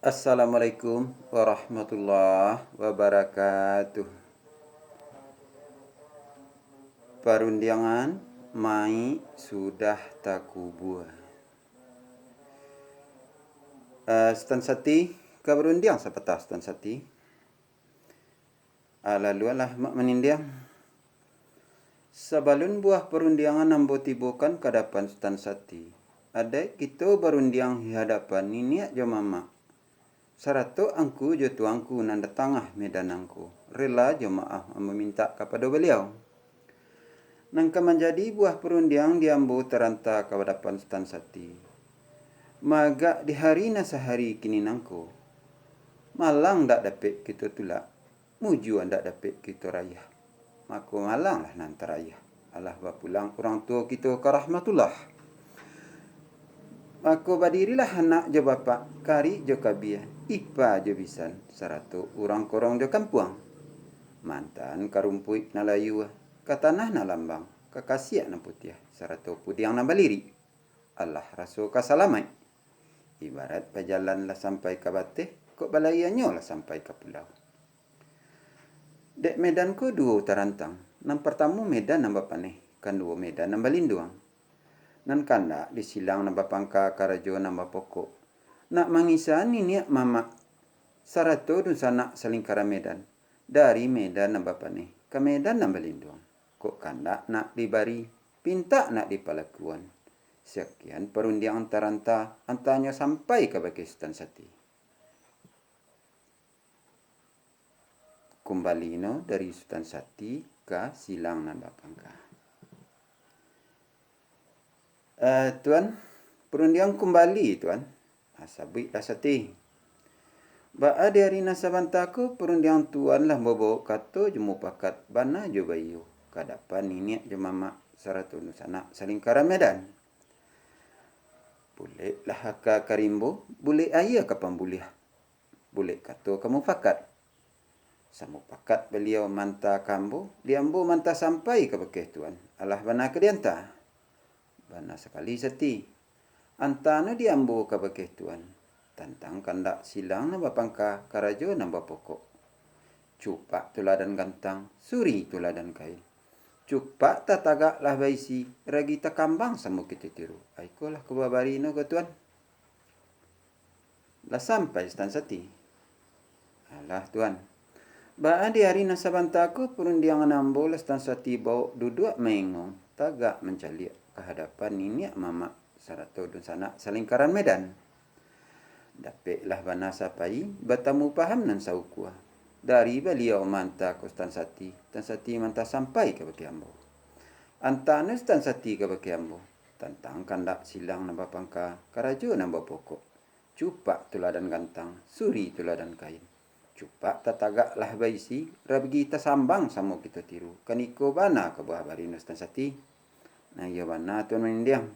Assalamualaikum warahmatullahi wabarakatuh. Perundangan mai sudah tak kubur. Stan sati kaberundiang sapatah stan sati. Lalu lah mak menindiang. Sabalun buah perundiangan nambo tibukan kadapan stan sati. Ada kita berundiang di hadapan niniak jo mama. Sarato angku jo tuangku nanda tangah medanangku. Rela jo maaf meminta kepada beliau. Nangka menjadi buah perundiang diambu teranta kawadapan stan sati. Maga di hari na sehari kini nangku. Malang dak dapat kita tulak. Mujuan dak dapat kita raya. Maka malang lah nanti raya. Allah bapulang orang tua kita ke rahmatullah. Maka badirilah anak jo bapa, kari jo kabia, ipa jo bisan, sarato orang korong jo kampuang. Mantan karumpui na layu, katanah na lambang, kakasiak na putiah, sarato pudiang na baliri. Allah raso kasalamai. Ibarat pajalan lah sampai ke bateh, kok balaiannya lah sampai ke pulau. Dek medan ko dua tarantang. Nan pertama medan nambah paneh, kan dua medan nambah linduang. Nan kanda disilang nambah pangka karajo nambah pokok. Nak mangisan ini mama sarato dun sanak selingkara medan. Dari medan nambah paneh, ke medan nambah linduang. Kok kanda nak dibari, pinta nak dipalakuan. Sekian perundiangan taranta antanya sampai ke Pakistan sati. Kembali no dari Sultan Sati ke silang nambah pangka. Tuan, perundiang kembali tuan. Sabik dah sati. Ba ada hari nasabantaku perundiang tuan lah bobo kato jemu pakat bana jo bayu. Kadapan ini jo mama saratu nusana selingkara medan. Boleh lah ka karimbo, boleh ayah ka pambuliah. Boleh kato kamu pakat. Samu pakat beliau manta kambo, diambo manta sampai ke bekeh tuan. Allah bana ke dianta. Bana sekali seti. Antana diambo ke bekeh tuan. Tantang kandak silang nambah pangka karajo nambah pokok. Cupak tuladan gantang, suri tuladan kail. Cupak tatagak lah baisi, ragi takambang samu kita tiru. Aikolah kubabari no ke tuan. Lah sampai stan sati. Alah tuan. Ba di hari nasabantaku perundiangan ambo lah stan sati bau duduk mengong. Tagak mencaliak kehadapan niniak mama sarato dun sana selingkaran medan. Dapatlah bana sapai bertemu paham nan saukua. Dari beliau manta ko stan sati manta sampai ke baki ambo. Antana stan sati ke baki ambo. Tantang kandak silang nambah pangka, karajo nambah pokok. Cupak tuladan gantang, suri tuladan kain. Cupak tatagak lah baisi, rabgi tasambang samo kita tiru. Kaniko bana ke buah barino stan sati. Nah iya bana tuan menindiang.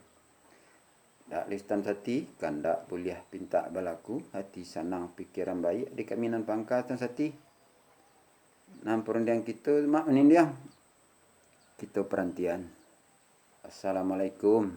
Dak listan sati, kandak buliah pinta balaku, hati sanang pikiran baik di kaminan pangka stan sati. Nam perundiang kita mak menindiang. Kita perantian. Assalamualaikum.